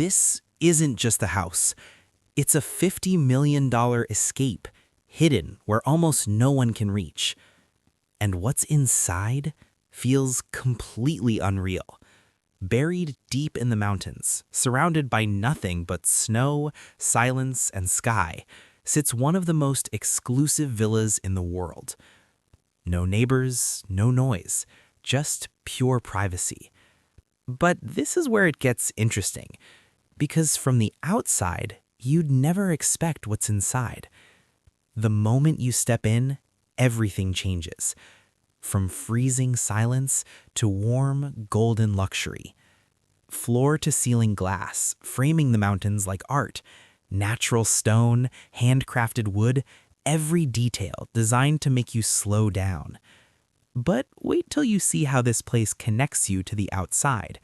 This isn't just a house. It's a $50 million escape, hidden where almost no one can reach. And what's inside feels completely unreal. Buried deep in the mountains, surrounded by nothing but snow, silence, and sky, sits one of the most exclusive villas in the world. No neighbors, no noise, just pure privacy. But this is where it gets interesting, because from the outside, you'd never expect what's inside. The moment you step in, everything changes. From freezing silence to warm, golden luxury. Floor-to-ceiling glass, framing the mountains like art. Natural stone, handcrafted wood, every detail designed to make you slow down. But wait till you see how this place connects you to the outside.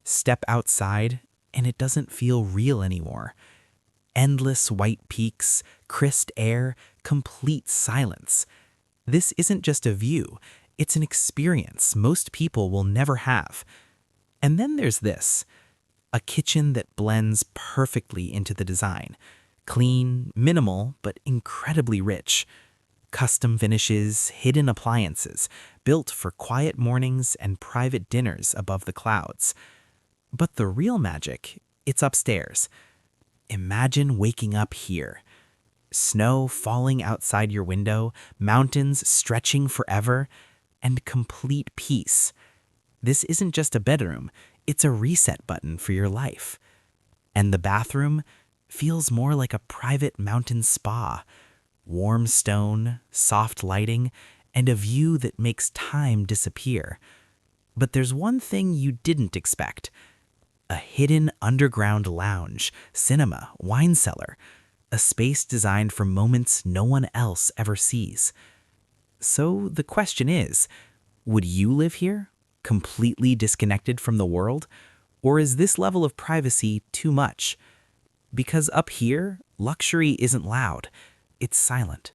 Step outside, and it doesn't feel real anymore. Endless white peaks, crisp air, complete silence. This isn't just a view, it's an experience most people will never have. And then there's this, a kitchen that blends perfectly into the design. Clean, minimal, but incredibly rich. Custom finishes, hidden appliances, built for quiet mornings and private dinners above the clouds. But the real magic, it's upstairs. Imagine waking up here. Snow falling outside your window, mountains stretching forever, and complete peace. This isn't just a bedroom, it's a reset button for your life. And the bathroom feels more like a private mountain spa. Warm stone, soft lighting, and a view that makes time disappear. But there's one thing you didn't expect. A hidden underground lounge, cinema, wine cellar. A space designed for moments no one else ever sees. So the question is, would you live here, completely disconnected from the world? Or is this level of privacy too much? Because up here, luxury isn't loud, it's silent.